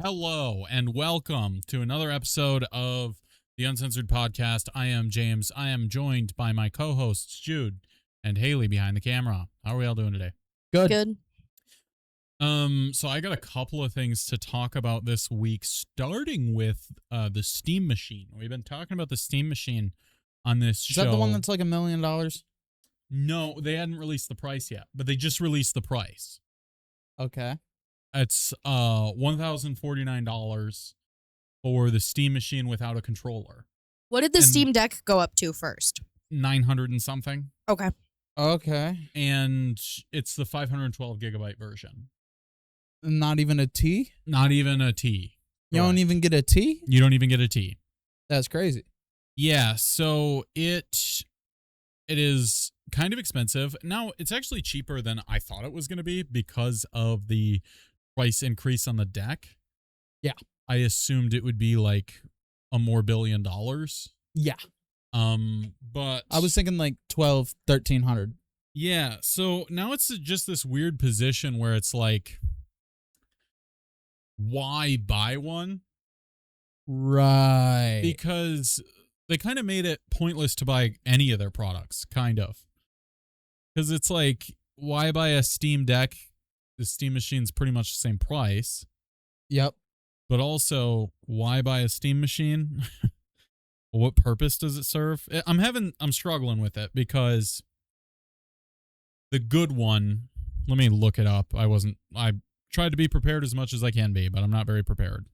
Hello and welcome to another episode of the Uncensored Podcast. I am James. I am joined by my co-hosts Jude and Haley behind the camera. How are we all doing today? Good. So I got a couple of things to talk about this week, starting with the Steam Machine. We've been talking about the Steam Machine on this show. Is that the one that's like $1 million? No, they hadn't released the price yet, but they just released the price. Okay. It's $1,049 for the Steam Machine without a controller. What did the Steam Deck go up to first? 900 and something. Okay. And it's the 512 gigabyte version. Not even a T? Not even a T. You don't even get a T? You don't even get a T. That's crazy. Yeah, so it is kind of expensive. Now, it's actually cheaper than I thought it was going to be because of the price increase on the deck. Yeah. I assumed it would be like a more $1 billion. Yeah. But I was thinking like 1,300. Yeah, so now it's just this weird position where it's like, why buy one? Right. Because they kind of made it pointless to buy any of their products, kind of. Because it's like, why buy a Steam Deck? The Steam Machine's pretty much the same price. Yep. But also, why buy a Steam Machine? What purpose does it serve? I'm struggling with it because the good one, let me look it up. I tried to be prepared as much as I can be, but I'm not very prepared.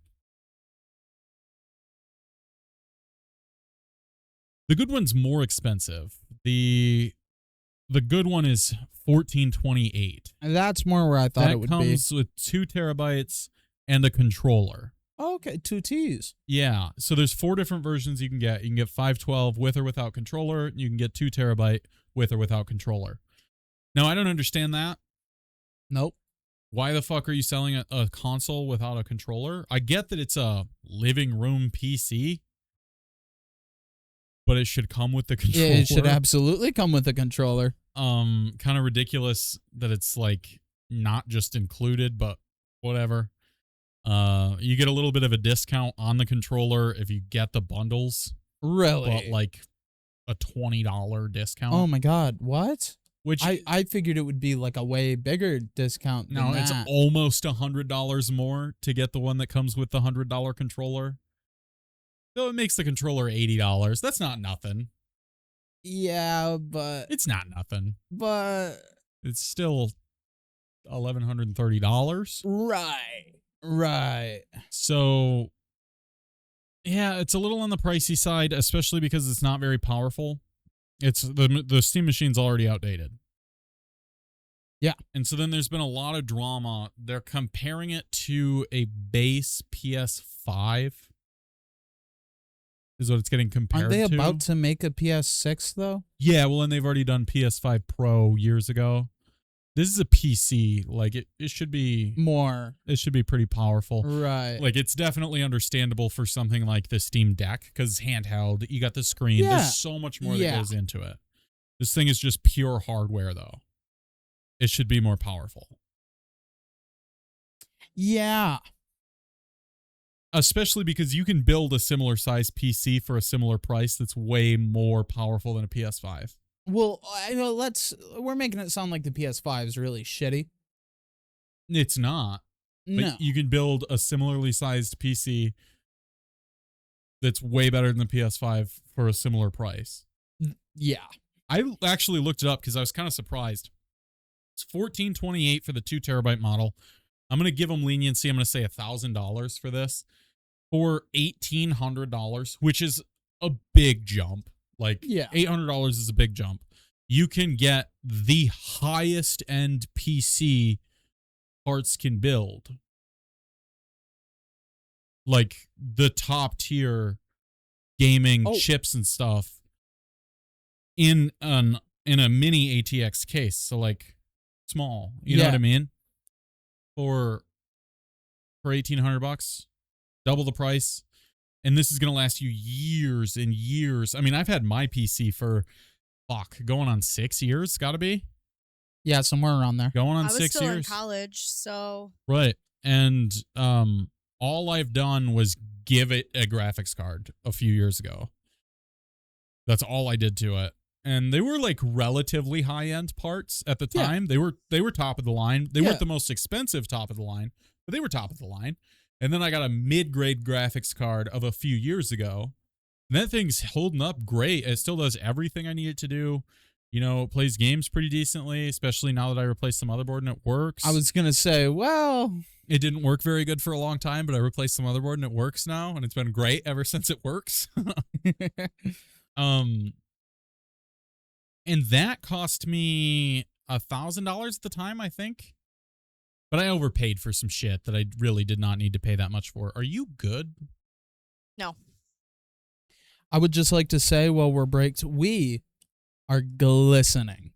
The good one's more expensive. The good one is $1,428. That's more where I thought it would be. That comes with 2 terabytes and a controller. Okay, 2 T's. Yeah, so there's 4 different versions you can get. You can get 512 with or without controller. You can get 2 terabyte with or without controller. Now, I don't understand that. Nope. Why the fuck are you selling a console without a controller? I get that it's a living room PC, but it should come with the controller. Yeah, it should absolutely come with a controller. Kind of ridiculous that it's like not just included, but whatever. You get a little bit of a discount on the controller if you get the bundles. Really? But like a $20 discount. Oh my God, what? Which I figured it would be like a way bigger discount than it's that. almost $100 more to get the one that comes with the $100 controller. So it makes the controller $80. That's not nothing. Yeah, but It's not nothing. But It's still $1,130. Right. So yeah, it's a little on the pricey side, especially because it's not very powerful. It's the Steam Machine's already outdated. Yeah. And so then there's been a lot of drama. They're comparing it to a base PS5. Is what it's getting compared to. Aren't they about to make a PS6 though? Yeah, well, and they've already done PS5 Pro years ago. This is a PC. Like it should be more. It should be pretty powerful. Right. Like it's definitely understandable for something like the Steam Deck because it's handheld. You got the screen. Yeah. There's so much more that goes into it. This thing is just pure hardware, though. It should be more powerful. Yeah. Especially because you can build a similar size PC for a similar price that's way more powerful than a PS5. Well, I know we're making it sound like the PS5 is really shitty. It's not. No. But you can build a similarly sized PC that's way better than the PS5 for a similar price. Yeah. I actually looked it up because I was kind of surprised. It's $1,428 for the 2 terabyte model. I'm going to give them leniency. I'm going to say $1,000 for this. For $1,800, which is a big jump. Like, yeah. $800 is a big jump. You can get the highest end PC parts can build. Like, the top tier gaming chips and stuff in a mini ATX case. So, like, small. You know what I mean? For $1,800. Double the price, and this is going to last you years and years. I mean, I've had my PC for, going on 6 years, gotta be? Yeah, somewhere around there. Going on I was 6 still years. in college, so... Right, and all I've done was give it a graphics card a few years ago. That's all I did to it. And they were like relatively high-end parts at the Yeah. time. They were top of the line. They Yeah. weren't the most expensive top of the line, but they were top of the line. And then I got a mid-grade graphics card of a few years ago. And that thing's holding up great. It still does everything I need it to do. You know, it plays games pretty decently, especially now that I replaced the motherboard and it works. I was gonna say, well, It didn't work very good for a long time, but I replaced the motherboard and it works now, and it's been great ever since it works. And that cost me $1,000 at the time, I think. But I overpaid for some shit that I really did not need to pay that much for. Are you good? No. I would just like to say, while we're braked, we are glistening.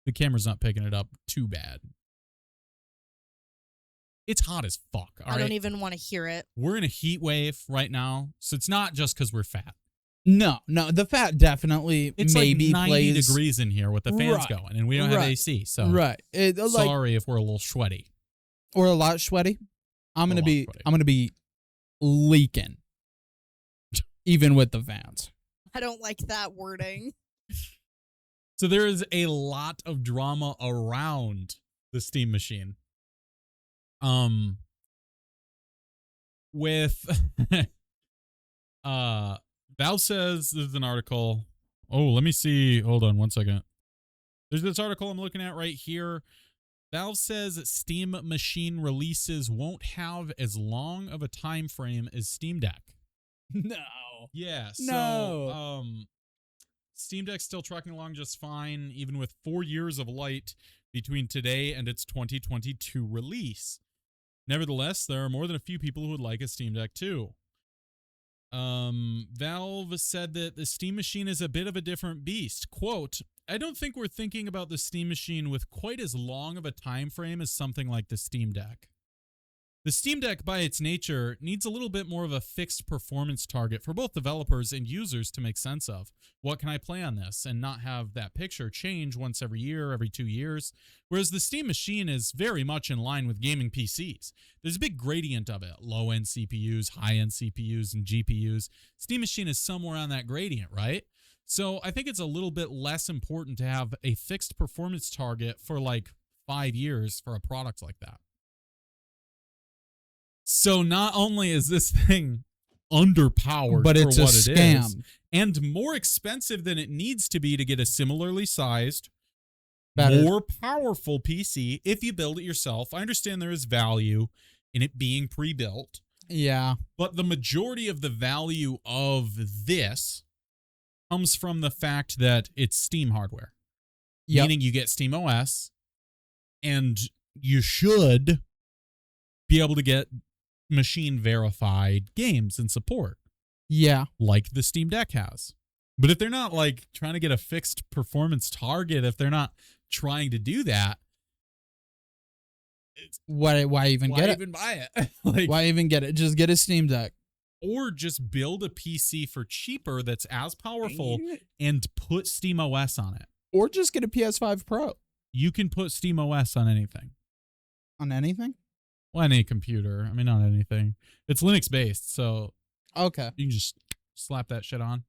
The camera's not picking it up too bad. It's hot as fuck, all I don't right? even want to hear it. We're in a heat wave right now, so it's not just because we're fat. No, the fat definitely It's maybe like 90 plays degrees in here with the fans Right. going, and we don't have Right. AC, so right. sorry if we're a little sweaty. Or a lot sweaty. I'm A gonna lot be sweaty. I'm gonna be leaking, even with the fans. I don't like that wording. So there is a lot of drama around the Steam machine. With Valve says, this is an article. Oh, let me see. Hold on one second. There's this article I'm looking at right here. Valve says that Steam machine releases won't have as long of a time frame as Steam Deck. No. Yeah, so No. Steam Deck's still trucking along just fine, even with 4 years of light between today and its 2022 release. Nevertheless, there are more than a few people who would like a Steam Deck too. Valve said that the Steam machine is a bit of a different beast. Quote, I don't think we're thinking about the Steam machine with quite as long of a time frame as something like the Steam Deck. The Steam Deck, by its nature, needs a little bit more of a fixed performance target for both developers and users to make sense of. What can I play on this? And not have that picture change once every year, every 2 years. Whereas the Steam machine is very much in line with gaming PCs. There's a big gradient of it. Low-end CPUs, high-end CPUs, and GPUs. Steam machine is somewhere on that gradient, right? So I think it's a little bit less important to have a fixed performance target for like 5 years for a product like that. So not only is this thing underpowered But for it's a what it scam. is, and more expensive than it needs to be to get a similarly sized, Better. more powerful PC if you build it yourself. I understand there is value in it being pre-built, Yeah. but the majority of the value of this comes from the fact that it's Steam hardware. Yep. Meaning you get Steam OS, and you should be able to get machine verified games and support Yeah. like the Steam Deck has. But if they're not like trying to get a fixed performance target, if they're not trying to do that, Why even get it? even buy it? Like, Why even get it? Just get a Steam Deck. or just build a PC for cheaper that's as powerful and put Steam OS on it. Or just get a PS5 Pro. You can put Steam OS on anything. On anything? Well, any computer. I mean, not anything. It's Linux based, so Okay. you can just slap that shit on.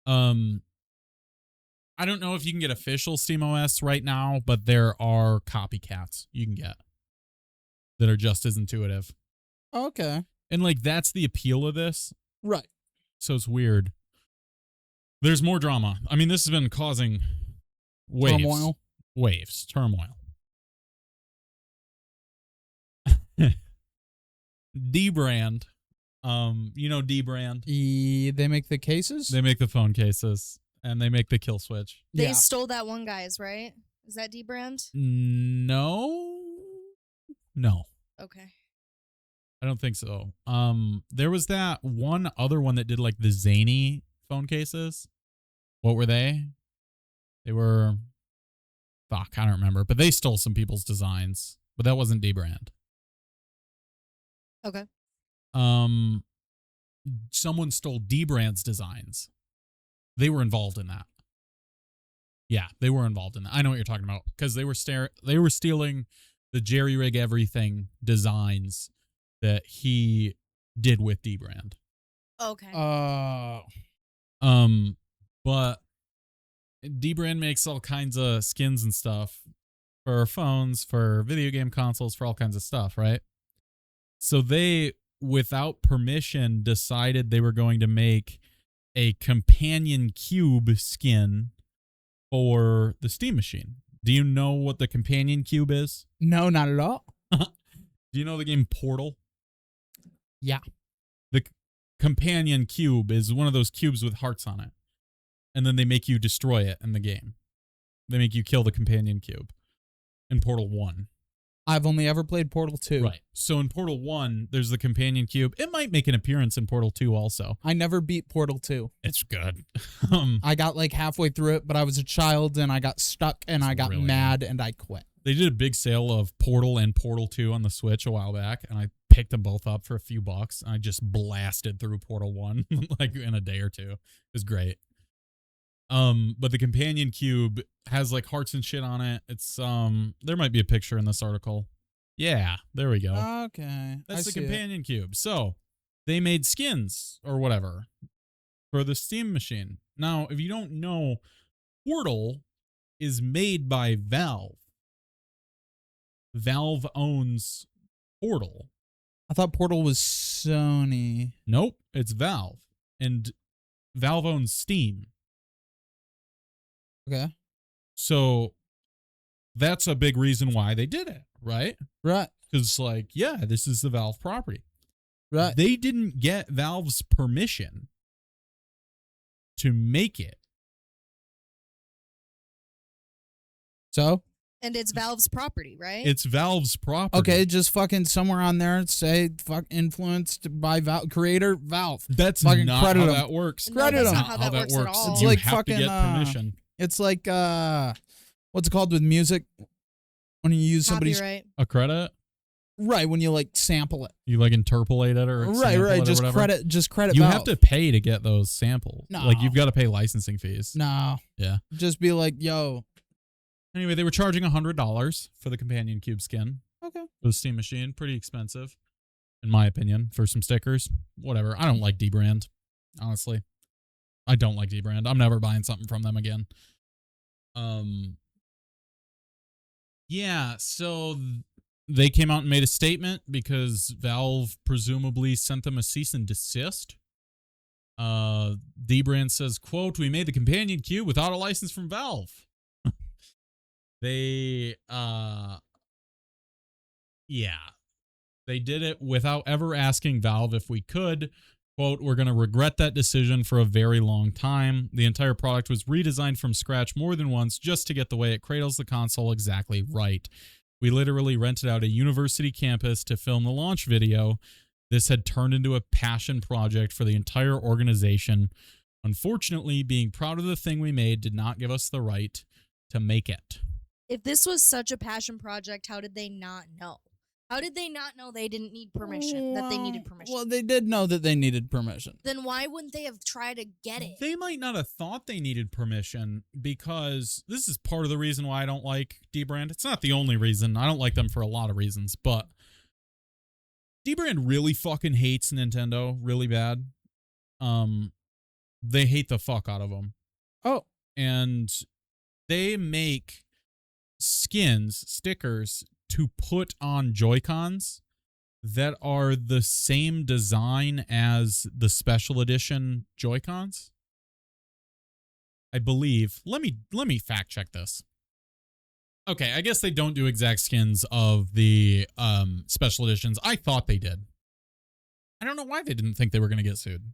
I don't know if you can get official SteamOS right now, but there are copycats you can get that are just as intuitive. Okay. And like that's the appeal of this. Right. So it's weird. There's more drama. I mean, this has been causing waves. Turmoil. Waves. Turmoil. D-Brand. You know D-Brand? They make the cases? They make the phone cases and they make the kill switch. They Yeah. stole that one guy's, right? Is that D brand? No. No. Okay. I don't think so. There was that one other one that did like the zany phone cases. What were they? They were fuck, I don't remember, but they stole some people's designs. But that wasn't D-Brand. Okay. Someone stole D-Brand's designs. They were involved in that. Yeah, they were involved in that. I know what you're talking about because they were stealing the jerry rig everything designs that he did with dbrand. Okay. But dbrand makes all kinds of skins and stuff for phones, for video game consoles, for all kinds of stuff, right? So they, without permission, decided they were going to make a companion cube skin for the Steam machine. Do you know what the companion cube is? No, not at all. Do you know the game Portal? Yeah. The companion cube is one of those cubes with hearts on it. And then they make you destroy it in the game. They make you kill the companion cube in Portal 1. I've only ever played Portal 2. Right. So in Portal 1, there's the companion cube. It might make an appearance in Portal 2 also. I never beat Portal 2. It's good. I got like halfway through it, but I was a child and I got stuck and I got really mad and I quit. They did a big sale of Portal and Portal 2 on the Switch a while back, and I picked them both up for a few bucks, and I just blasted through Portal 1 like in a day or two. It was great. But the companion cube has like hearts and shit on it. It's there might be a picture in this article. Yeah, there we go. Okay. That's the companion cube. So they made skins or whatever for the Steam machine. Now, if you don't know, Portal is made by Valve. Valve owns Portal. I thought Portal was Sony. Nope, it's Valve. And Valve owns Steam. Okay. So that's a big reason why they did it, right? Right. Because, like, yeah, this is the Valve property. Right. They didn't get Valve's permission to make it. So? And it's Valve's property, right? It's Valve's property. Okay, just fucking somewhere on there say fuck influenced by Valve creator Valve. That's fucking not how credit 'em. that works. No, credit that's 'em. not how that works at all. It's You like have fucking, to get permission. It's like what's it called with music? When you use somebody's Copyright. A credit? right, when you like sample it. You like interpolate it or Right, sample right. it or Just whatever? credit You Valve. have to pay to get those samples. No. Like, you've got to pay licensing fees. No. Yeah. Just be like, yo. Anyway, they were charging $100 for the companion cube skin Okay. for the Steam machine. Pretty expensive, in my opinion, for some stickers. Whatever. I don't like dbrand, honestly. I don't like dbrand. I'm never buying something from them again. Yeah, so they came out and made a statement because Valve presumably sent them a cease and desist. dbrand says, quote, "We made the companion cube without a license from Valve." They they did it without ever asking Valve if we could. Quote, "We're going to regret that decision for a very long time. The entire product was redesigned from scratch more than once just to get the way it cradles the console exactly right. We literally rented out a university campus to film the launch video. This had turned into a passion project for the entire organization. Unfortunately, being proud of the thing we made did not give us the right to make it." If this was such a passion project, how did they not know? How did they not know they didn't need permission, that they needed permission? Well, they did know that they needed permission. Then why wouldn't they have tried to get it? They might not have thought they needed permission, because this is part of the reason why I don't like dbrand. It's not the only reason. I don't like them for a lot of reasons, but dbrand really fucking hates Nintendo really bad. They hate the fuck out of them. Oh. And they make stickers to put on Joy-Cons that are the same design as the special edition Joy-Cons. I believe. Let me fact check this. Okay, I guess they don't do exact skins of the special editions. I thought they did. I don't know why they didn't think they were going to get sued.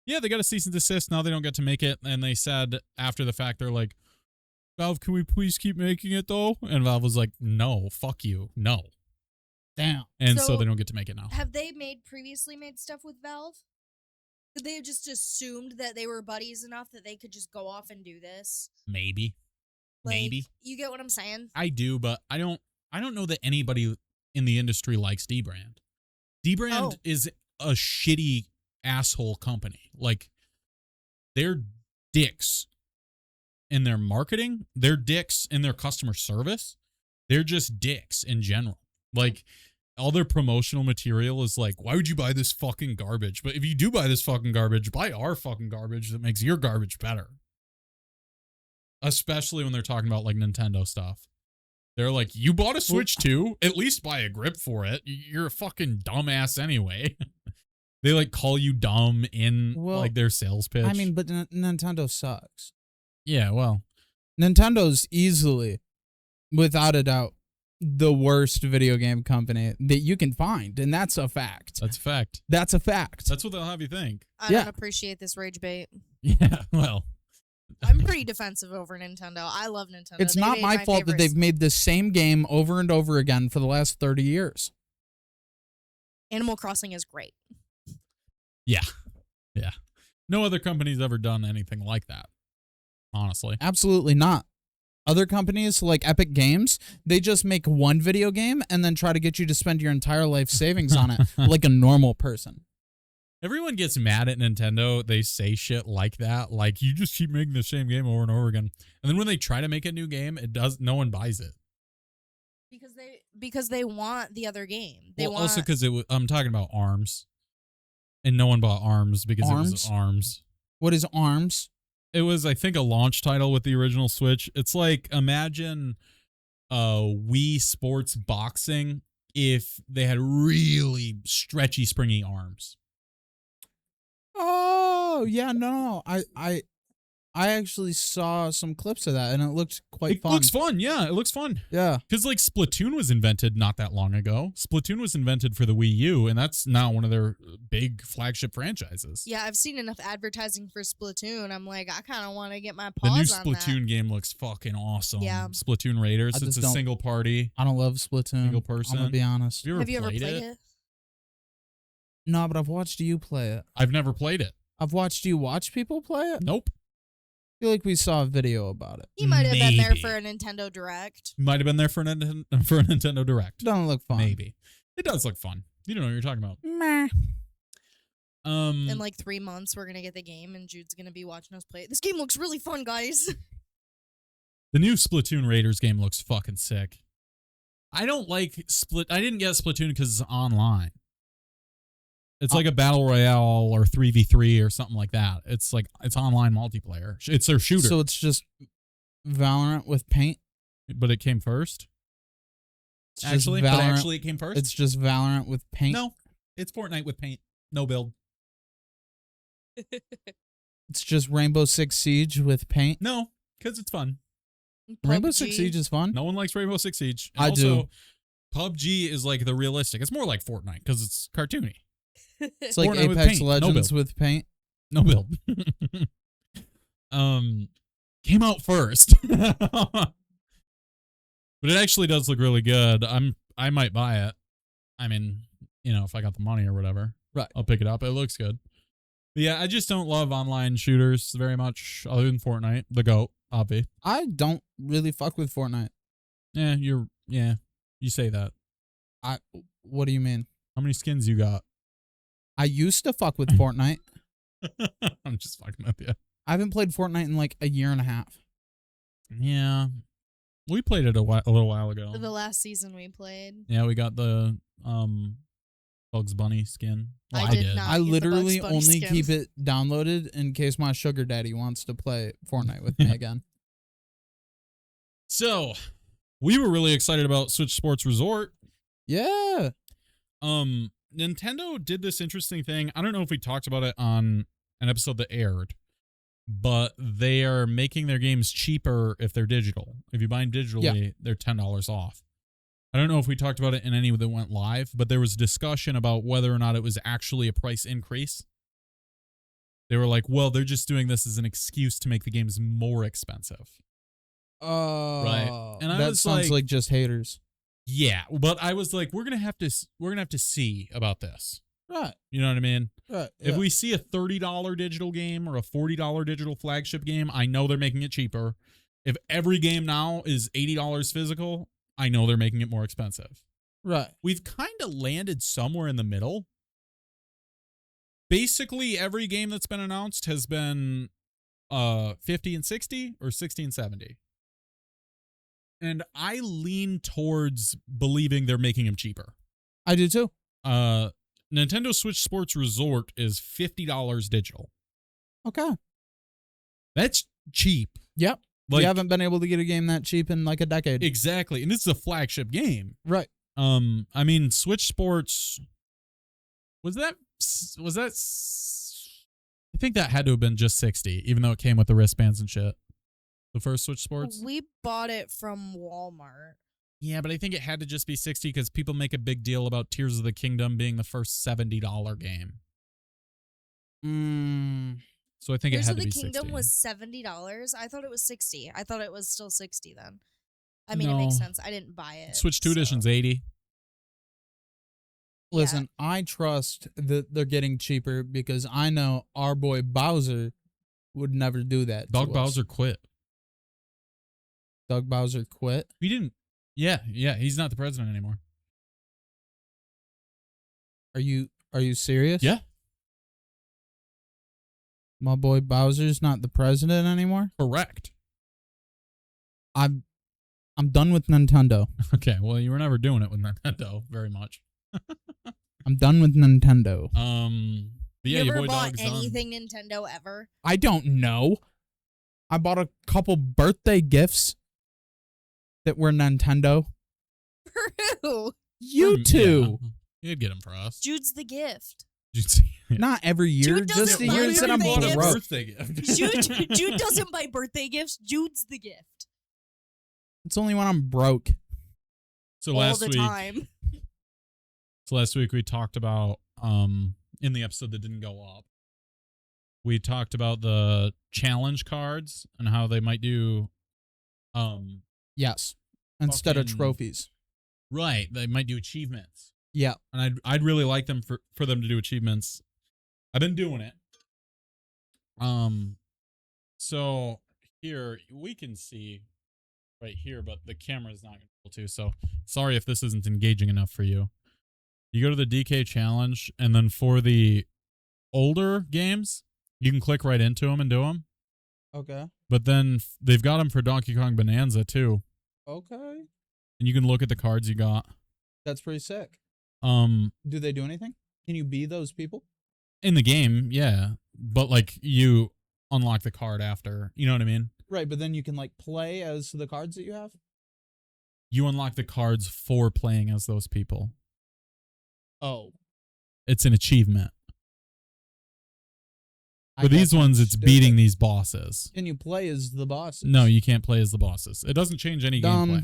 Yeah, they got a cease and desist. Now they don't get to make it. And they said after the fact, they're like, "Valve, can we please keep making it though?" And Valve was like, "No, fuck you, no." Damn. And so So- they don't get to make it now. Have they previously made stuff with Valve? Could they have just assumed that they were buddies enough that they could just go off and do this? Maybe. Like, Maybe. You get what I'm saying? I do, but I don't know that anybody in the industry likes dbrand. Dbrand Oh. is a shitty asshole company. Like, they're dicks in their marketing, they're dicks in their customer service. They're just dicks in general. Like, all their promotional material is like, why would you buy this fucking garbage? But if you do buy this fucking garbage, buy our fucking garbage that makes your garbage better. Especially when they're talking about like Nintendo stuff. They're like, you bought a Switch too? At least buy a grip for it. You're a fucking dumbass anyway. They like call you dumb in like their sales pitch. I mean, but Nintendo sucks. Yeah, well. Nintendo's easily, without a doubt, the worst video game company that you can find, and that's a fact. That's a fact. That's a fact. That's what they'll have you think. I don't appreciate this rage bait. Yeah, well. I'm pretty defensive over Nintendo. I love Nintendo. It's not my fault that they've made the same game over and over again for the last 30 years. Animal Crossing is great. Yeah. Yeah. No other company's ever done anything like that, honestly. Absolutely not. Other companies like Epic Games, they just make one video game and then try to get you to spend your entire life savings on it like a normal person. Everyone gets mad at Nintendo. They say shit like that. Like, you just keep making the same game over and over again. And then when they try to make a new game, no one buys it. Because they want the other game. Also because I'm talking about ARMS. And no one bought ARMS because it was ARMS. What is ARMS? It was, I think, a launch title with the original Switch. It's like, imagine Wii Sports Boxing if they had really stretchy, springy arms. Oh, yeah, no. I actually saw some clips of that, and it looked quite fun. It looks fun, yeah. It looks fun. Yeah. Because, like, Splatoon was invented not that long ago. Splatoon was invented for the Wii U, and that's now one of their big flagship franchises. Yeah, I've seen enough advertising for Splatoon. I'm like, I kind of want to get my paws on that. The new Splatoon game looks fucking awesome. Yeah. Splatoon Raiders. It's a single party. I don't love Splatoon. Single person. I'm going to be honest. Have you ever played it? No, but I've watched you play it. I've never played it. I've watched you watch people play it? Nope. I feel like we saw a video about it. He might have been there for a Nintendo Direct. Might have been there for a Nintendo Direct. Doesn't look fun. Maybe. It does look fun. You don't know what you're talking about. Meh. In like 3 months, we're going to get the game, and Jude's going to be watching us play it. This game looks really fun, guys. The new Splatoon Raiders game looks fucking sick. I don't like I didn't get Splatoon because it's online. It's like a battle royale or 3v3 or something like that. It's like, it's online multiplayer. It's their shooter. So it's just Valorant with paint? But it came first? Actually, it came first? It's just Valorant with paint? No, it's Fortnite with paint. No build. It's just Rainbow Six Siege with paint? No, because it's fun. Rainbow Six Siege is fun? No one likes Rainbow Six Siege. And I also, do. PUBG is like the realistic. It's more like Fortnite because it's cartoony. It's like Fortnite with Apex paint. Legends with paint. No build. Came out first. But it actually does look really good. I might buy it. I mean, you know, if I got the money or whatever. Right. I'll pick it up. It looks good. But yeah, I just don't love online shooters very much other than Fortnite. The GOAT, obvi. I don't really fuck with Fortnite. Yeah, you say that. What do you mean? How many skins you got? I used to fuck with Fortnite. I'm just fucking with you. I haven't played Fortnite in like a year and a half. Yeah. We played it a little while ago. The last season we played. Yeah, we got the Bugs Bunny skin. Well, I did not. I get the literally Bugs Bunny only skin. keep it downloaded in case my sugar daddy wants to play Fortnite with me again. So, we were really excited about Switch Sports Resort. Yeah. Nintendo did this interesting thing. I don't know if we talked about it on an episode that aired, but they are making their games cheaper if they're digital. If you buy them digitally, they're $10 off. I don't know if we talked about it in any that went live, but there was discussion about whether or not it was actually a price increase. They were like, well, they're just doing this as an excuse to make the games more expensive. Right. And I that was sounds like just haters. Yeah, but I was like, we're gonna have to see about this. Right. You know what I mean? Right. If we see a $30 digital game or a $40 digital flagship game, I know they're making it cheaper. If every game now is $80 physical, I know they're making it more expensive. Right. We've kind of landed somewhere in the middle. Basically, every game that's been announced has been 50 and 60 or 60 and 70. And I lean towards believing they're making them cheaper. I do too. Nintendo Switch Sports Resort is $50 digital. Okay. That's cheap. Yep. Like, We haven't been able to get a game that cheap in like a decade. exactly, and this is a flagship game. Right. I mean, Switch Sports was that. I think that had to have been just 60, even though it came with the wristbands and shit. The first Switch Sports. We bought it from Walmart. Yeah, but I think it had to just be 60 because people make a big deal about Tears of the Kingdom being the first $70 game. So I think Tears it had of to the be Kingdom 60. was $70. I thought it was 60. I thought it was still 60 then. I mean, it No. makes sense. I didn't buy it. Switch 2 so- edition's 80. Listen, I trust that they're getting cheaper because I know our boy Bowser would never do that. Doug to us. Bowser quit. Doug Bowser quit. He didn't. Yeah, he's not the president anymore. Are you serious? Yeah. My boy Bowser's not the president anymore? Correct. I'm done with Nintendo. Okay, well, you were never doing it with Nintendo very much. I'm done with Nintendo. But yeah, you your ever boy bought Dog's done. anything Nintendo ever? I don't know. I bought a couple birthday gifts that were Nintendo. For who? You two. Yeah, you'd get them for us. Jude's the gift. Not every year, Jude just the doesn't buy years that I'm birthday on the gifts. road. birthday gift. Jude doesn't buy birthday gifts. Jude's the gift. It's only when I'm broke. So All last the week, time. we talked about in the episode that didn't go up. We talked about the challenge cards and how they might do Yes. Instead of Fucking- trophies. right, they might do achievements. Yeah. And I'd really like them for them to do achievements. I've been doing it. So here we can see right here, but the camera's not able to. So sorry if this isn't engaging enough for you. You go to the DK challenge, and then for the older games, you can click right into them and do them. Okay. But then they've got them for Donkey Kong Bonanza too, Okay. and you can look at the cards you got. That's pretty sick. Do they do anything? Can you be those people? In the game, yeah, but like you unlock the card after. You know what I mean? Right, but then you can like play as the cards that you have? You unlock the cards for playing as those people. Oh. It's an achievement. I For thought these that ones, was it's stupid. beating these bosses. Can you play as the bosses? No, you can't play as the bosses. It doesn't change any gameplay.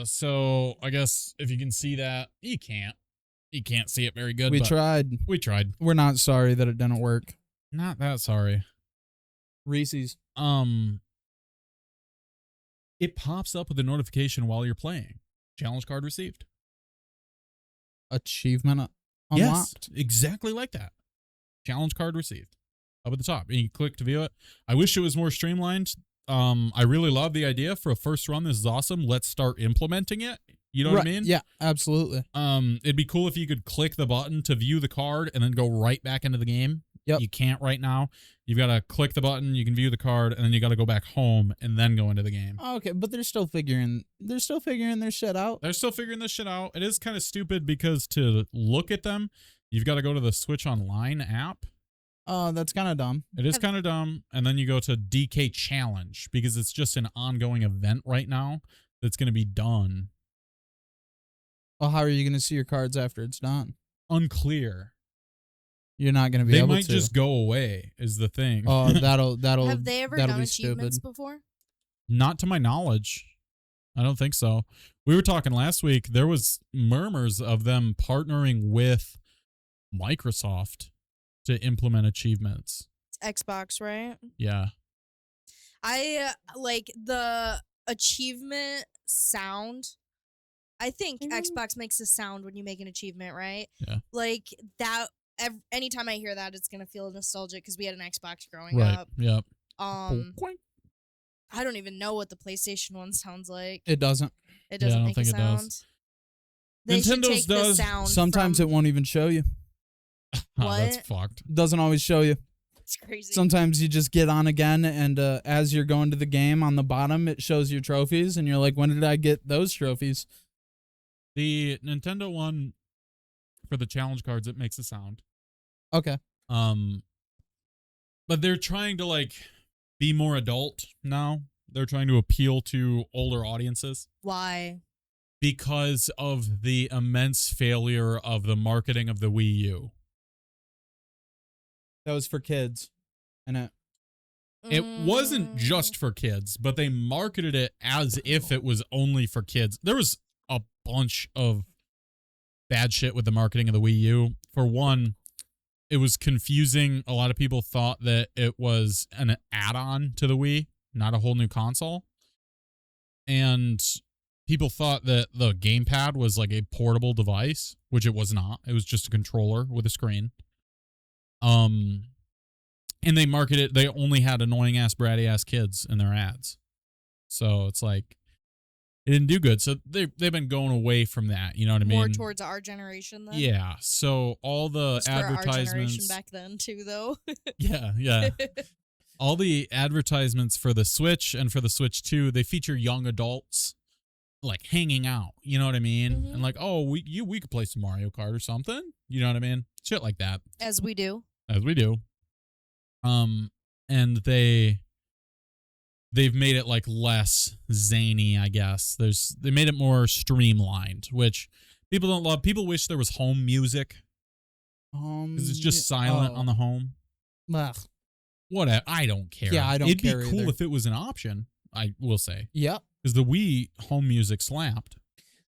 So I guess if you can see that, you can't. You can't see it very good. We but tried. We tried. We're not sorry that it didn't work. Not that sorry. Reese's. It pops up with a notification while you're playing. Challenge card received. Achievement unlocked. Yes, exactly like that. Challenge card received. Up at the top. And you click to view it. I wish it was more streamlined. I really love the idea for a first run. This is awesome. Let's start implementing it. You know what I mean? Yeah, absolutely. It'd be cool if you could click the button to view the card and then go right back into the game. Yep. You can't right now. You've got to click the button, you can view the card, and then you got to go back home and then go into the game. Okay, but they're still figuring their shit out. They're still figuring this shit out. It is kind of stupid because to look at them, you've got to go to the Switch Online app. Oh, that's kind of dumb. It is kind of dumb. And then you go to DK Challenge because it's just an ongoing event right now that's going to be done. Well, how are you going to see your cards after it's done? Unclear. You're not going to be They able to. might just go away is the thing. Oh, that'll Have they ever that'll done be achievements stupid. before? Not to my knowledge. I don't think so. We were talking last week. There was murmurs of them partnering with Microsoft to implement achievements. It's Xbox, right? Yeah. I like the achievement sound. I think Xbox makes a sound when you make an achievement, right? Yeah. Like that. Anytime I hear that, it's gonna feel nostalgic because we had an Xbox growing Right. up. Yep. I don't even know what the PlayStation one sounds like. It doesn't. It doesn't I don't make a think it does. sound. They should Nintendo's take the does. sound. Sometimes from, it won't even show you. Oh, that's What? fucked. Doesn't always show you. It's crazy. Sometimes you just get on again, and as you're going to the game, on the bottom it shows your trophies, and you're like, "When did I get those trophies?" The Nintendo one for the challenge cards, it makes a sound. Okay. But they're trying to like be more adult now. They're trying to appeal to older audiences Why? because of the immense failure of the marketing of the Wii U. That was for kids. And It wasn't just for kids, but they marketed it as if it was only for kids. There was a bunch of bad shit with the marketing of the Wii U. For one, it was confusing. A lot of people thought that it was an add-on to the Wii, not a whole new console. And people thought that the gamepad was like a portable device, which it was not. It was just a controller with a screen. And they marketed, they only had annoying ass, bratty ass kids in their ads. So it's like, it didn't do good. So they've been going away from that. You know what I mean? More towards our generation then? Yeah. So all the Just for our generation advertisements. back then too, though. Yeah. All the advertisements for the Switch and for the Switch 2, they feature young adults like hanging out. You know what I mean? Mhm. And like, oh, we could play some Mario Kart or something. You know what I mean? Shit like that. As we do. As we do. And they've made it like less zany, I guess. They made it more streamlined, which people don't love. People wish there was home music because it's just silent on the home. Ugh. Whatever. I don't care. Yeah, I don't care It'd be cool either. if it was an option, I will say. Yep. Because the Wii home music slapped.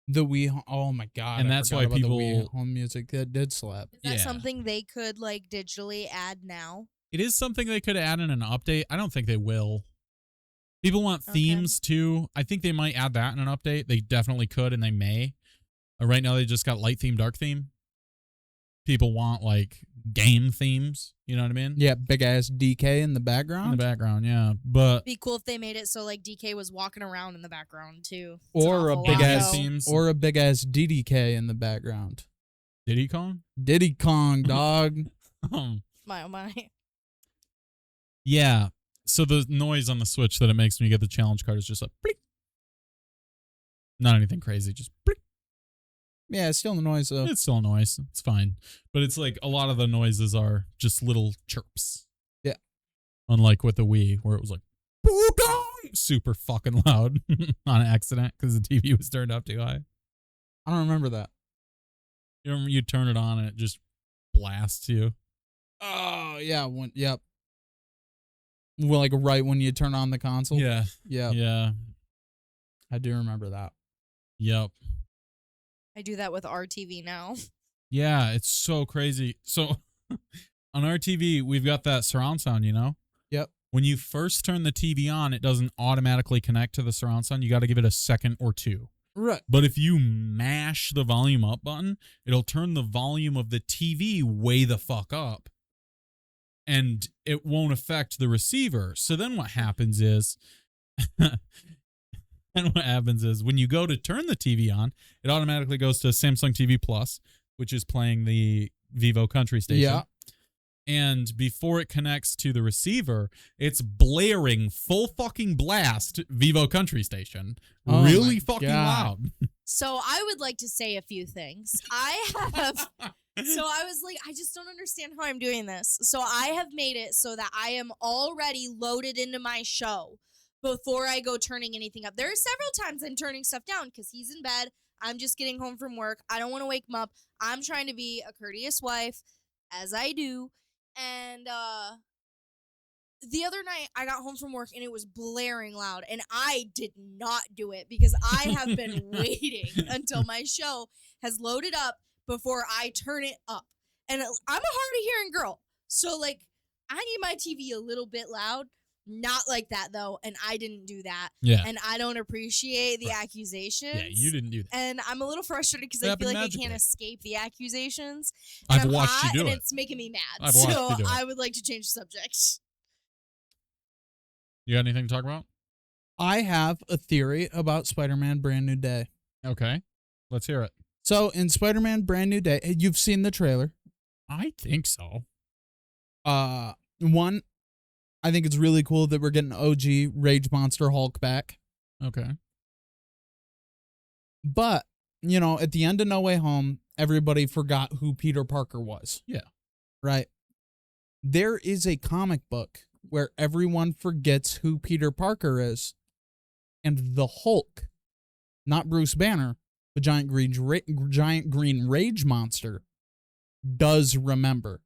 The Wii. Oh my god. And I that's forgot why about the people- Wii home music that did slap. Is that Yeah. something they could like digitally add now? It is something they could add in an update. I don't think they will. People want Okay. themes too. I think they might add that in an update. They definitely could, and they may. Right now, they just got light theme, dark theme. People want like game themes. You know what I mean? Yeah, big ass DK in the In background. the background, yeah. But Be cool if they made it so like DK was walking around in the background too. It's Or a awful big lot, ass though. themes. Or a big ass DDK in the background. Diddy Kong. Diddy Kong, dog. My oh my. Yeah. So the noise on the Switch that it makes when you get the challenge card is just a bleep. Not anything crazy, just bleep. Yeah, it's still the noise though. It's still a noise. It's fine. But it's like a lot of the noises are just little chirps. Yeah. Unlike with the Wii, where it was like super fucking loud on accident because the TV was turned up too high. I don't remember that. You remember you turn it on and it just blasts you. Oh yeah, yep. Well, like right when you turn on the console. Yeah. Yep. Yeah. I do remember that. Yep. I do that with our TV now. Yeah, it's so crazy. So on our TV, we've got that surround sound, you know? Yep. When you first turn the TV on, it doesn't automatically connect to the surround sound. You got to give it a second or two. Right. But if you mash the volume up button, it'll turn the volume of the TV way the fuck up. And it won't affect the receiver. So then what happens is when you go to turn the TV on, it automatically goes to Samsung TV Plus, which is playing the Vivo Country Station. Yeah. And before it connects to the receiver, it's blaring full fucking blast Vivo Country Station. Oh Really my fucking God. loud. So I would like to say a few things. I was like, I just don't understand how I'm doing this. So I have made it so that I am already loaded into my show before I go turning anything up. There are several times I'm turning stuff down because he's in bed. I'm just getting home from work. I don't want to wake him up. I'm trying to be a courteous wife, as I do. And the other night I got home from work and it was blaring loud, and I did not do it because I have been waiting until my show has loaded up before I turn it up. And I'm a hard of hearing girl, so like I need my TV a little bit loud. Not like that though, and I didn't do that. Yeah. And I don't appreciate the accusations. Yeah, you didn't do that. And I'm a little frustrated because It I feel like happened I can't magically. escape the accusations. And I've I'm watched hot, you do and it. it's making me mad. I've watched So you do it. I would like to change the subject. You got anything to talk about? I have a theory about Spider-Man Brand New Day. Okay. Let's hear it. So in Spider-Man Brand New Day, you've seen the trailer. I think so. One, I think it's really cool that we're getting OG Rage Monster Hulk back. Okay. But you know, at the end of No Way Home, everybody forgot who Peter Parker was. Yeah. Right. There is a comic book where everyone forgets who Peter Parker is, and the Hulk, not Bruce Banner, the giant green rage monster, does remember.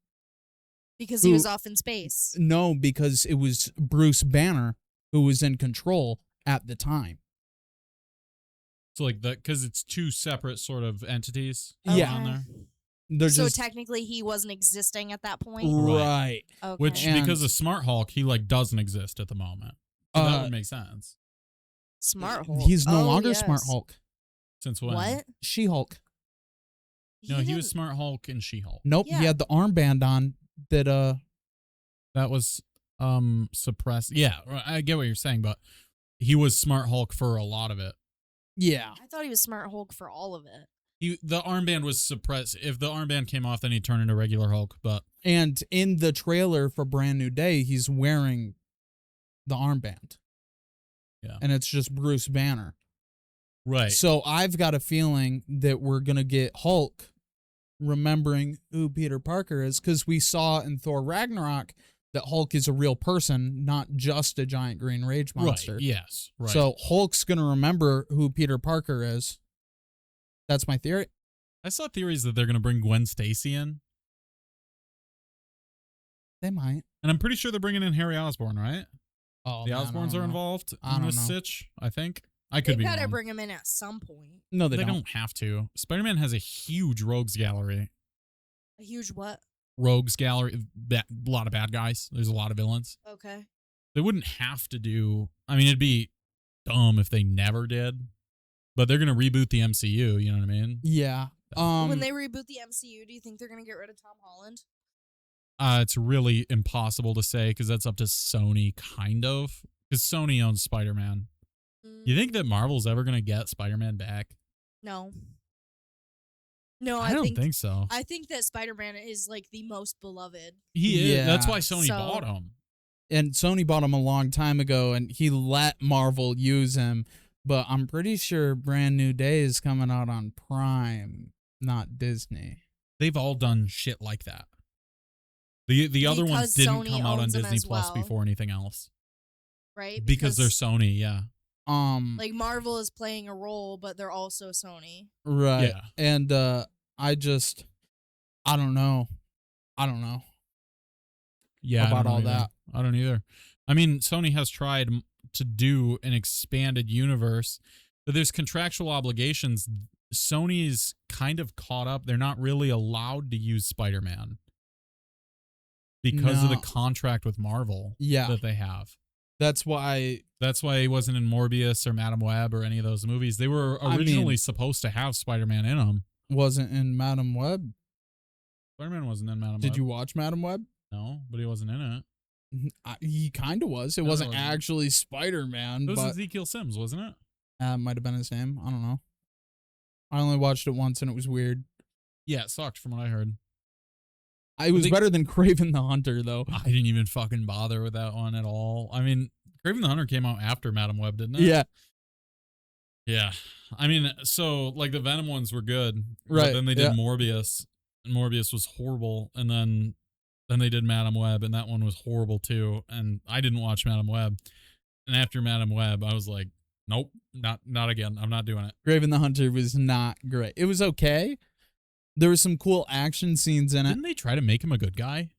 Because he was off in space. No, because it was Bruce Banner who was in control at the time. So like because it's two separate sort of entities. Yeah. On there. They're So just, technically he wasn't existing at that point? right. Okay. Which And- because of Smart Hulk, he like doesn't exist at the moment. So that would make sense. Smart Hulk. He's no Oh, longer yes. Smart Hulk. Since when? What? She-Hulk. No, he was didn't- Smart Hulk and She-Hulk. Nope, Yeah. he had the armband on that That was suppressed. Yeah, I get what you're saying, but he was Smart Hulk for a lot of it. yeah. I thought he was Smart Hulk for all of it. The armband was suppressed. If the armband came off, then he'd turn into regular Hulk. But And in the trailer for Brand New Day, he's wearing the armband. Yeah. And it's just Bruce Banner. right, So I've got a feeling that we're going to get Hulk remembering who Peter Parker is, because we saw in Thor Ragnarok that Hulk is a real person, not just a giant green rage monster. right, yes, right. So Hulk's going to remember who Peter Parker is. That's my theory. I saw theories that they're going to bring Gwen Stacy in, They might. and I'm pretty sure they're bringing in Harry Osborn, right? Oh, The man, I Osborns don't are know. involved I in don't this know. sitch. I think I They could be better wrong. bring him in at some point. No, They they, don't have to. Spider-Man has a huge rogues gallery. A huge what? Rogues gallery, a lot of bad guys. There's a lot of villains. Okay. They wouldn't have to do. I mean, it'd be dumb if they never did. But they're gonna reboot the MCU. You know what I mean? Yeah. When they reboot the MCU, do you think they're going to get rid of Tom Holland? It's really impossible to say because that's up to Sony, kind of. Because Sony owns Spider-Man. You think that Marvel's ever gonna get Spider-Man back? No. No, I don't think so. I think that Spider-Man is like the most beloved. He is. That's Yeah. why Sony So- bought him. And Sony bought him a long time ago, and he let Marvel use him. But I'm pretty sure Brand New Day is coming out on Prime, not Disney. They've all done shit like that. The other ones Because didn't Sony come out on owns them Disney as Plus well. before anything else. Right? Because they're Sony, yeah. like Marvel is playing a role, but they're also Sony. Right. Yeah. And I don't know. Yeah, I About don't know all either. that. I don't either. I mean, Sony has tried to do an expanded universe, but there's contractual obligations. Sony's kind of caught up. They're not really allowed to use Spider-Man because of the No. contract with Marvel Yeah. that they have. That's why. That's why he wasn't in Morbius or Madam Web or any of those movies. They were I originally mean- supposed to have Spider-Man in them. Wasn't in Madam Web. Spider-Man wasn't in Madam Web. Did you watch Madam Web? No, but he wasn't in it. He kind of was. It No, wasn't it wasn't. actually Spider-Man, It was but Ezekiel Sims, wasn't it? might have been his name. I don't know. I only watched it once, and it was weird. Yeah, it sucked from what I heard. It was they- better than Craven the Hunter, though. I didn't even fucking bother with that one at all. I mean, Craven the Hunter came out after Madam Web, didn't it? Yeah. Yeah. I mean, so like the Venom ones were good. Right, But then they did yeah. Morbius, and Morbius was horrible. And then they did Madam Web, and that one was horrible too. And I didn't watch Madam Web. And after Madam Web, I was like, nope, not again. I'm not doing it. Craven the Hunter was not great. It was okay. There were some cool action scenes in it. Didn't they try to make him a good guy?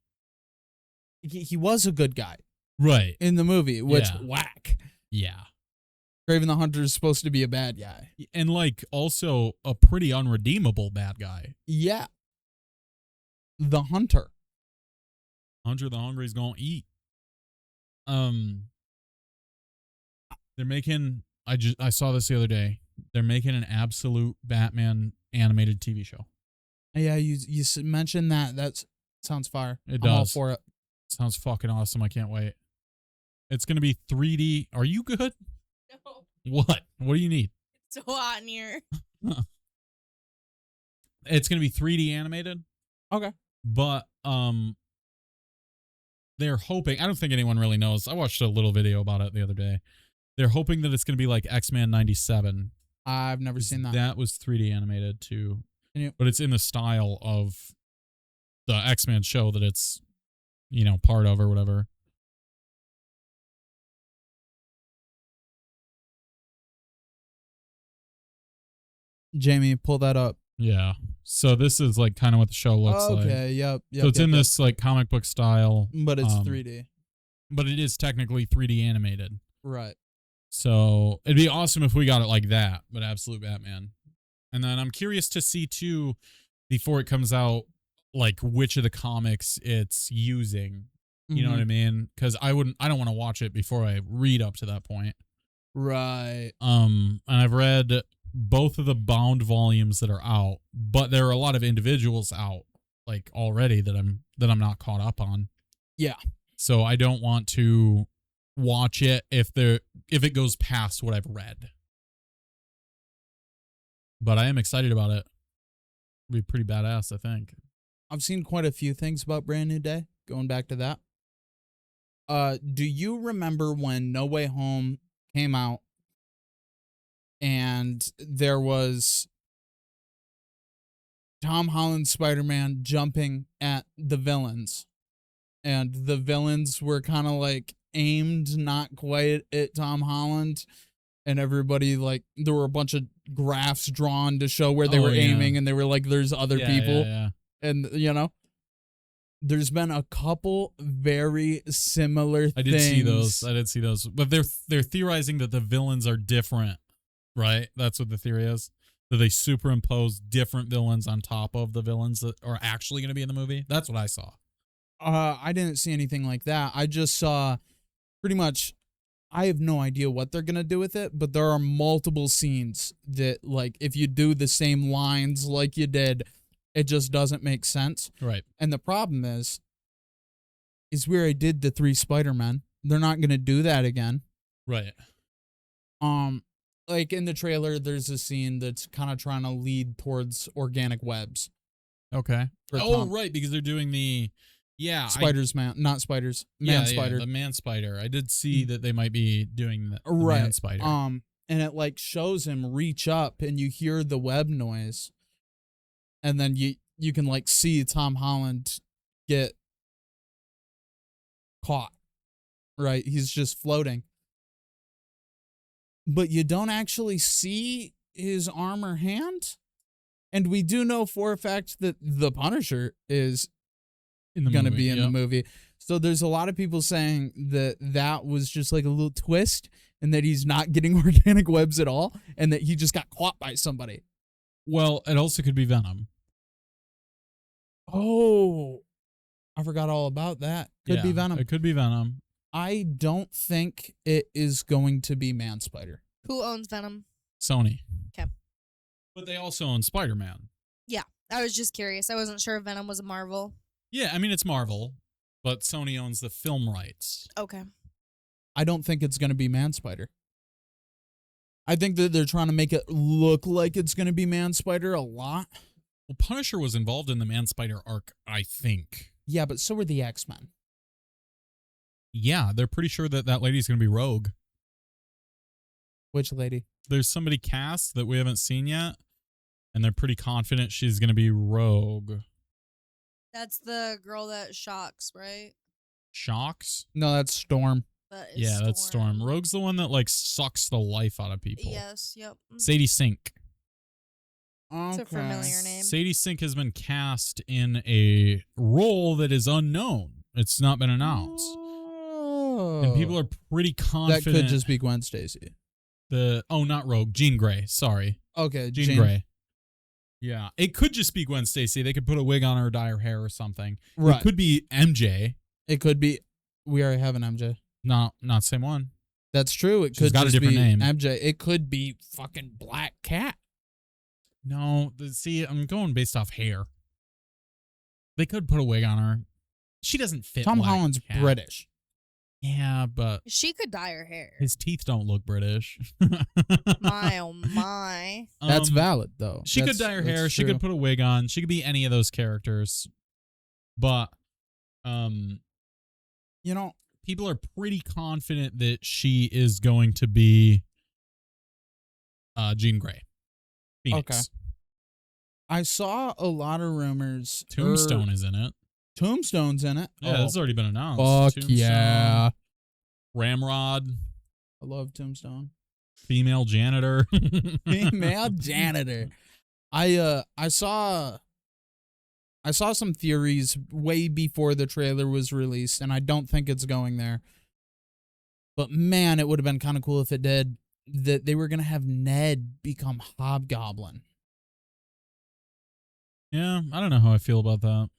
He was a good guy Right. in the movie, which Yeah. whack. Yeah. Craven the Hunter is supposed to be a bad guy. And like also a pretty unredeemable bad guy. Yeah. The Hunter. Hunter the Hungry's gonna eat. They're making. I saw this the other day. They're making an absolute Batman animated TV show. Yeah, you mentioned that. That sounds fire. It I'm all does. for it. Sounds fucking awesome. I can't wait. It's gonna be 3D. Are you good? No, What? What do you need? it's so hot in here. It's gonna be 3D animated. Okay. But they're hoping. I don't think anyone really knows. I watched a little video about it the other day. They're hoping that it's gonna be like X-Men '97, I've never seen that. That was 3D animated too. Can you- But it's in the style of the X-Men show that it's, part of or whatever. Jamie, pull that up. Yeah. So this is like kind of what the show looks like. Okay, yep. So it's in this like comic book style, but it's 3D. but it is technically 3D animated. Right. So it'd be awesome if we got it like that, but Absolute Batman. And then I'm curious to see too, before it comes out, like which of the comics it's using. You know what I mean? Because I don't want to watch it before I read up to that point. Right. And I've read both of the bound volumes that are out, but there are a lot of individuals out like already that I'm not caught up on. Yeah. So I don't want to watch it if it goes past what I've read. But I am excited about it. It'll be pretty badass, I think. I've seen quite a few things about Brand New Day. Going back to that. Do you remember when No Way Home came out and there was Tom Holland's Spider-Man jumping at the villains, and the villains were kind of like aimed not quite at Tom Holland, and everybody like there were a bunch of graphs drawn to show where they were aiming, and they were like there's other people. And there's been a couple very similar things. I did see those. But they're theorizing that the villains are different, right? That's what the theory is. That they superimpose different villains on top of the villains that are actually going to be in the movie. That's what I saw. I didn't see anything like that. I just saw pretty much, I have no idea what they're going to do with it, but there are multiple scenes that, like, if you do the same lines like you did, it just doesn't make sense. Right. And the problem is where I did the 3 Spider-Men. They're not going to do that again. Right. Like in the trailer, there's a scene that's kind of trying to lead towards organic webs. Okay. Right, because they're doing the Spider-Man. The man spider. I did see that they might be doing the man spider. And it like shows him reach up, and you hear the web noise, and then you can like see Tom Holland get caught. Right, he's just floating, but you don't actually see his arm or hand. And we do know for a fact that the Punisher is going to be in the movie. So there's a lot of people saying that was just like a little twist, and that he's not getting organic webs at all, and that he just got caught by somebody. Well, it also could be Venom. Oh, I forgot all about that. Could be Venom. It could be Venom. I don't think it is going to be Man Spider. Who owns Venom? Sony. Okay. But they also own Spider-Man. Yeah, I was just curious. I wasn't sure if Venom was a Marvel. Yeah, I mean, it's Marvel, but Sony owns the film rights. Okay. I don't think it's going to be Man Spider. I think that they're trying to make it look like it's going to be Man Spider a lot. Well, Punisher was involved in the Man Spider arc, I think. Yeah, but so were the X-Men. Yeah, they're pretty sure that lady's going to be Rogue. Which lady? There's somebody cast that we haven't seen yet, and they're pretty confident she's going to be Rogue. That's the girl that shocks, right? Shocks? No, that's Storm. That's Storm. Rogue's the one that like sucks the life out of people. Yes, yep. Sadie Sink. It's a familiar name. Sadie Sink has been cast in a role that is unknown. It's not been announced. Oh. And people are pretty confident. That could just be Gwen Stacy. Not Rogue. Jean Grey. Sorry. Okay, Jean Grey. Yeah. It could just be Gwen Stacy. They could put a wig on her or dye her hair or something. Right. It could be MJ. It could be. We already have an MJ. No, not same one. That's true. It She's could got just a different be name. MJ. It could be fucking Black Cat. No, see, I'm going based off hair. They could put a wig on her. She doesn't fit. Tom Black Holland's Cat. British. Yeah, but She could dye her hair. his teeth don't look British. My oh my. That's valid though. She could dye her hair. That's She true. could put a wig on. She could be any of those characters. But, You know, people are pretty confident that she is going to be Jean Grey. Phoenix. Okay. I saw a lot of rumors. Tombstone is in it. Tombstone's in it. Yeah, it's already been announced. Fuck Tombstone, yeah. Ramrod, I love Tombstone. female janitor. Female janitor. I saw some theories way before the trailer was released, and I don't think it's going there. But man, it would have been kind of cool if it did. That they were gonna have Ned become Hobgoblin. Yeah, I don't know how I feel about that.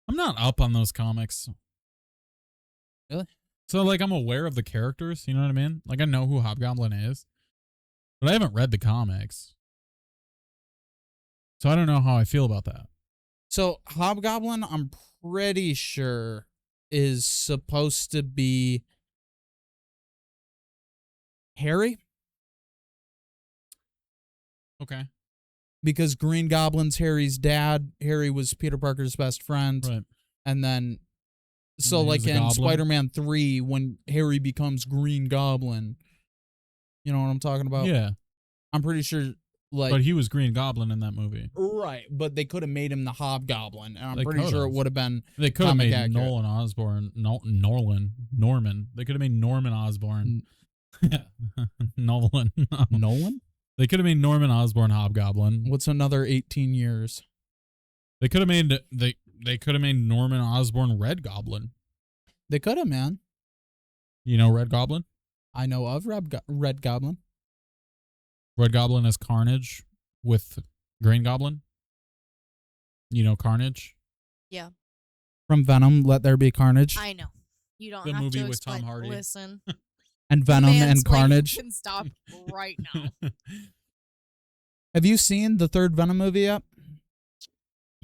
I'm not up on those comics. Really? So, like, I'm aware of the characters, you know what I mean? Like, I know who Hobgoblin is, but I haven't read the comics. So I don't know how I feel about that. So Hobgoblin, I'm pretty sure, is supposed to be Harry, Okay. because Green Goblin's Harry's dad. Harry was Peter Parker's best friend. Right. And then, so then he like was a in goblin? Spider-Man 3, when Harry becomes Green Goblin, you know what I'm talking about? Yeah. I'm pretty sure, like, But he was Green Goblin in that movie. right, but they could have made him the Hobgoblin, and I'm They pretty sure it could've. would have been They could have comic made accurate. Nolan Osborn. Norman. They could have made Norman Osborn. Nolan. Nolan. They could have made Norman Osborn Hobgoblin. What's another 18 years? They could have made they could have made Norman Osborn Red Goblin. They could have, man. You know Red Goblin? I know of Red Goblin. Red Goblin is Carnage with Green Goblin. You know Carnage? Yeah, From Venom, Let There Be Carnage. I know. You don't The have movie to with Tom explain. Hardy. Listen, And Venom and mansplaining Carnage. can stop right now. Have you seen the third Venom movie yet?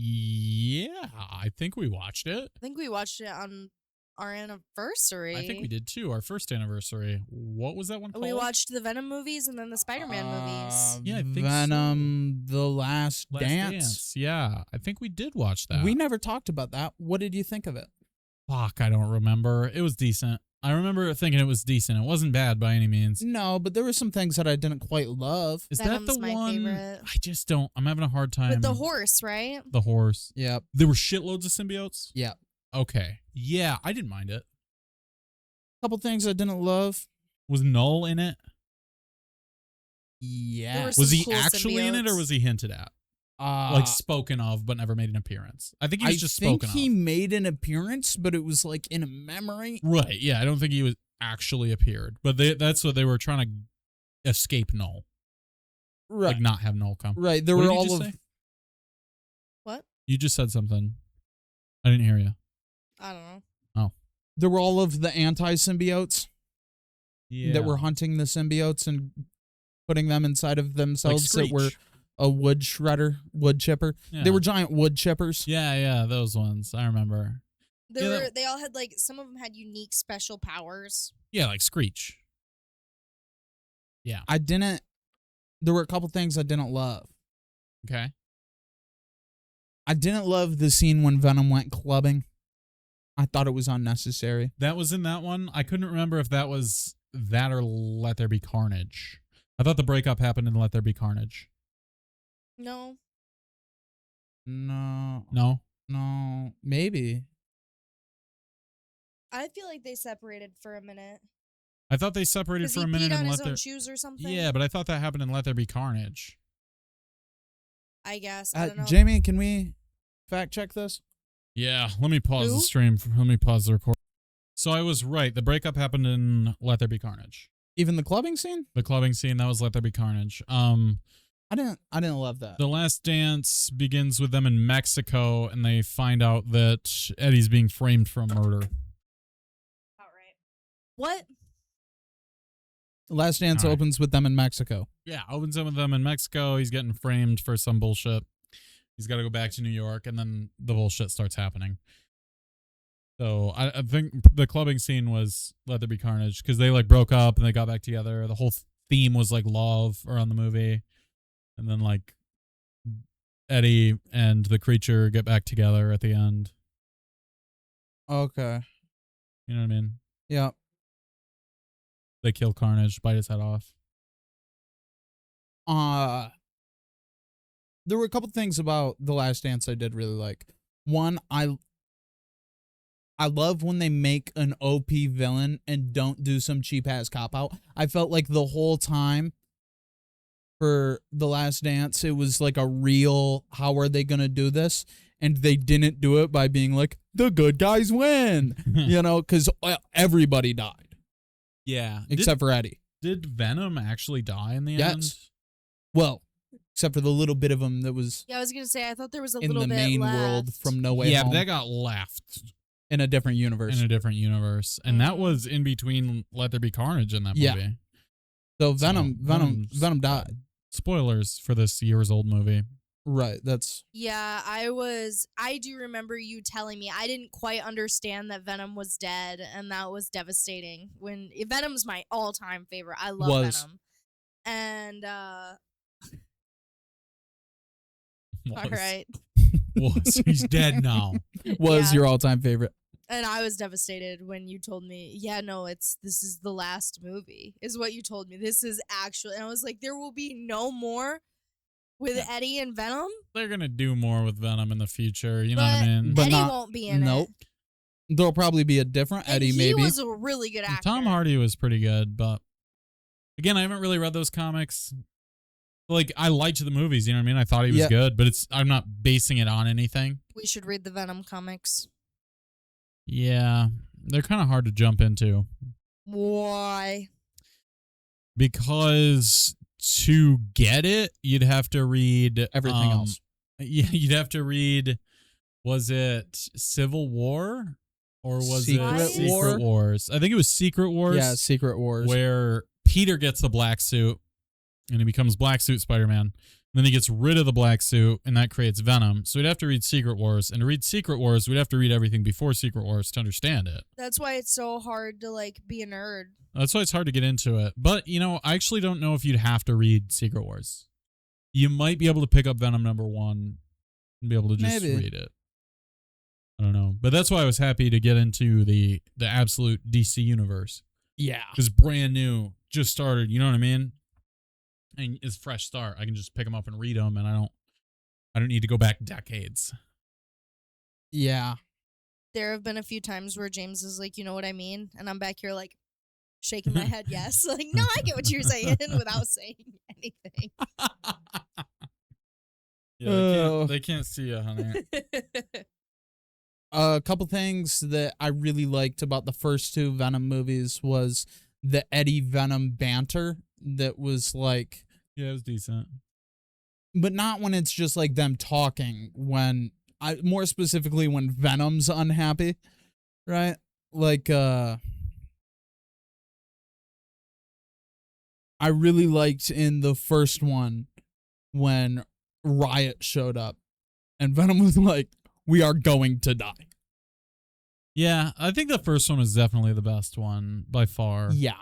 Yeah, I think we watched it. I think we watched it on our anniversary. I think we did too. Our first anniversary. What was that one called? We watched the Venom movies and then the Spider-Man movies. Yeah, I think Venom, The Last, Last Dance. Yeah, I think we did watch that. We never talked about that. What did you think of it? Fuck, I don't remember. It was decent. I remember thinking it was decent. It wasn't bad by any means. No, but there were some things that I didn't quite love. Is Venom's that the my one? favorite. I just don't. I'm having a hard time. With the horse, right? The horse. Yep. There were shitloads of symbiotes. Yeah. Okay. Yeah, I didn't mind it. Couple things I didn't love. Was Null in it? Yeah. were Was some he cool actually in it, or symbiotes. was he hinted at? Like Like spoken of, but never made an appearance. I think he was I just think spoken he of. made an appearance, but it was like in a memory. Right. Yeah, I don't think he was actually appeared, but that's what they were trying to escape Null, Right. like not have Null come. Right. There What were did you all just of say? What? You just said something. I didn't hear you. I don't know. there were all of the anti-symbiotes Yeah. that were hunting the symbiotes and putting them inside of like themselves that were Screech. a wood shredder, wood chipper. Yeah. They were giant wood chippers. Yeah, those ones. I remember. Yeah, They all had like some of them had unique special powers. Yeah, like Screech. Yeah. There were a couple things I didn't love. Okay. I didn't love the scene when Venom went clubbing. I thought it was unnecessary. That was in that one. I couldn't remember if that was that or Let There Be Carnage. I thought the breakup happened in Let There Be Carnage. No. No, maybe. I feel like they separated for a minute. I thought they separated Because for he a minute peed on and his Let There. own shoes or something. Yeah, but I thought that happened in Let There Be Carnage. I guess. I don't know. Jamie, can we fact check this? Yeah, let me pause the Who? stream. Let me pause the record. So I was right. The breakup happened in Let There Be Carnage. Even the clubbing scene? The clubbing scene, that was Let There Be Carnage. I didn't love that. The last dance begins with them in Mexico, and they find out that Eddie's being framed for a murder. Outright. What? Last Dance All right. opens with them in Mexico. Yeah, opens up with them in Mexico. He's getting framed for some bullshit. He's got to go back to New York, and then the bullshit starts happening. So I think the clubbing scene was Let There Be Carnage because they like broke up and they got back together. The whole theme was like love around the movie, and then like Eddie and the creature get back together at the end. Okay. You know what I mean? Yeah. They kill Carnage, bite his head off. There were a couple things about The Last Dance I did really like. One, I love when they make an OP villain and don't do some cheap ass cop out. I felt like the whole time for The Last Dance, it was like a real, how are they going to do this? And they didn't do it by being like, the good guys win, because everybody died Yeah. except for Eddie. Did Venom actually die in the end? Yes. Well, except for the little bit of him that was Yeah, I was gonna say I thought there was a in little the bit main left. world from No Way Yeah, Home but that got left in a different universe. in a different universe. And that was in between Let There Be Carnage in that movie. Yeah. So Venom Venom's died. Spoilers for this year's old movie. Right. That's Yeah, I do remember you telling me. I didn't quite understand that Venom was dead, and that was devastating. Venom's my all-time favorite. I love Was. Venom. And Was. all right. Was. He's dead now. was Yeah. your all-time favorite. And I was devastated when you told me, yeah, no, this is the last movie, is what you told me. This is actually, and I was like, there will be no more with Eddie and Venom. They're going to do more with Venom in the future. You know what I mean? But Eddie not- won't be in Nope. it. There'll probably be a different And Eddie, he maybe. was a really good actor. Tom Hardy was pretty good, but again, I haven't really read those comics. Like, I liked the movies, you know what I mean? I thought he was Yeah. good, but I'm not basing it on anything. We should read the Venom comics. Yeah, they're kind of hard to jump into Why? because to get it, you'd have to read Everything else. Yeah, you'd have to read. Was it Civil War or was Secret it War? Secret Wars? I think it was Secret Wars. Yeah, Secret Wars. Where Peter gets the black suit and he becomes Black Suit Spider-Man. Then he gets rid of the black suit, and that creates Venom. So we'd have to read Secret Wars. And to read Secret Wars, we'd have to read everything before Secret Wars to understand it. That's why it's so hard to be a nerd. That's why it's hard to get into it. But, I actually don't know if you'd have to read Secret Wars. You might be able to pick up Venom #1 and be able to just Maybe. read it. I don't know. But that's why I was happy to get into the absolute DC universe. Yeah. It's brand new, just started, you know what I mean? And it's a fresh start. I can just pick them up and read them, and I don't need to go back decades. Yeah. There have been a few times where James is like, you know what I mean? And I'm back here shaking my head yes. No, I get what you're saying without saying anything. Yeah, they can't see you, honey. A couple things that I really liked about the first two Venom movies was the Eddie Venom banter that was Yeah, it was decent. but not when it's just them talking, more specifically when Venom's unhappy, right? I really liked in the first one when Riot showed up and Venom was like, we are going to die. Yeah, I think the first one was definitely the best one by far. Yeah.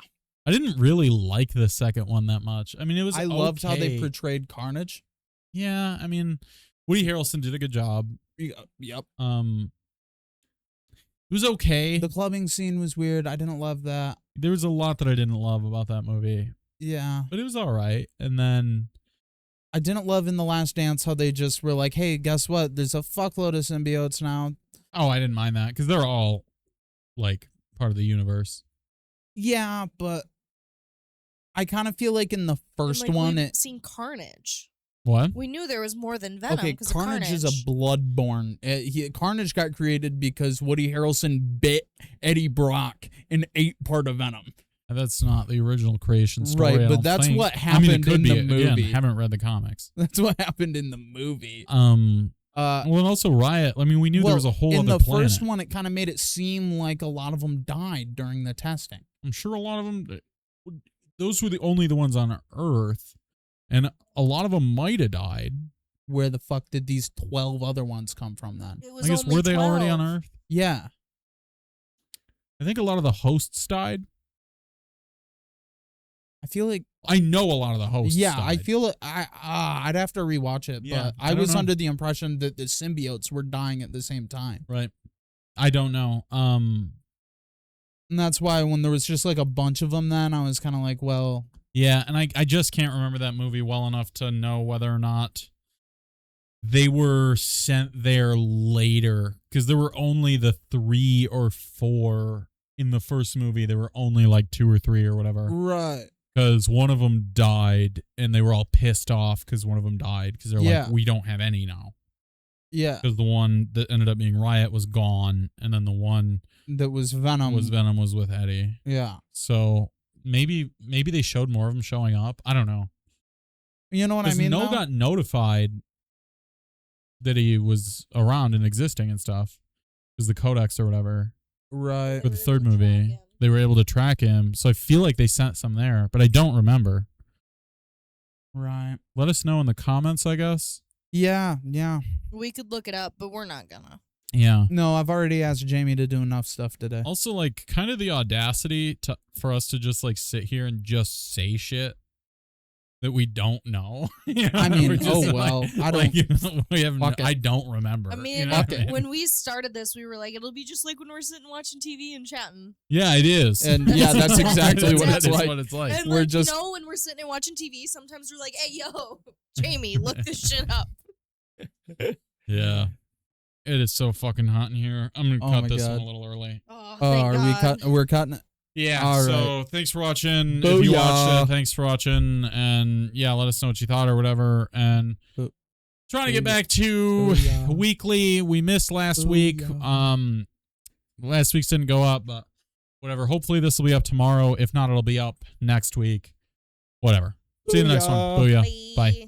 I didn't really like the second one that much. I mean, it was I loved how they okay. portrayed Carnage. Yeah, I mean, Woody Harrelson did a good job. Yep. It was okay. The clubbing scene was weird. I didn't love that. There was a lot that I didn't love about that movie, Yeah. but it was all right. And then I didn't love in The Last Dance how they just were like, hey, guess what? There's a fuckload of symbiotes now. I didn't mind that because they're all part of the universe. Yeah, but I kind of feel like in the first one, we've seen Carnage. What? We knew there was more than Venom. okay, 'cause of Carnage is a bloodborne. Carnage got created because Woody Harrelson bit Eddie Brock and ate part of Venom. That's not the original creation story. Right, I but don't that's think. what I mean, happened it could in be. the movie. Again, haven't read the comics. That's what happened in the movie. Well, and also Riot. I mean, we knew there was a whole in other the planet. first one, it kind of made it seem like a lot of them died during the testing. I'm sure a lot of them. Those were only the ones on Earth, and a lot of them might have died. Where the fuck did these 12 other ones come from then? It was I guess only were they already on 12. Earth? Yeah. I think a lot of the hosts died. I feel like I know a lot of the hosts. yeah, I died. feel like I'd have to rewatch it, Yeah, but I I don't was know. under the impression that the symbiotes were dying at the same time. Right. I don't know. And that's why when there was just a bunch of them then I was kind of like, well, Yeah, and I just can't remember that movie well enough to know whether or not they were sent there later, because there were only the 3 or 4 in the first movie. There were only like 2 or 3 or whatever. Right. Because one of them died, and they were all pissed off because one of them died, because they're like, we don't have any now. Yeah. Because the one that ended up being Riot was gone, and then the one that was Venom was with Eddie. Yeah. So maybe they showed more of them showing up. I don't know. You know what I mean? No got notified that he was around and existing and stuff, because the codex or whatever. Right. For the third movie, they were able to track him. So I feel like they sent some there, but I don't remember. Right. Let us know in the comments, I guess. Yeah. Yeah. We could look it up, but we're not gonna. Yeah. No, I've already asked Jamie to do enough stuff today. Also, like, kind of the audacity for us to just like sit here and just say shit that we don't know. You know? I mean, We're just well, I don't. like, you know, we have Fuck it. I don't remember. I mean, you know what I mean? when we started this, we were like, it'll be just like when we're sitting watching TV and chatting. Yeah, it is. And yeah, that's exactly what That it's is like. what it's like. And We're like, just- you know, when we're sitting and watching TV, sometimes we're like, hey, yo, Jamie, look this shit up. Yeah. It is so fucking hot in here. I'm going to Oh cut my this God. one a little early. Oh, Oh, thank are God. we're cutting it? Yeah, All so thanks for watching. If you watched Booyah. it, thanks for watching. And yeah, let us know what you thought or whatever. And trying to get back to Booyah. weekly. We missed last week. Booyah. Last week's didn't go up, but whatever. Hopefully this will be up tomorrow. If not, it'll be up next week. Whatever. See you in the next one. Booyah. Booyah. Bye.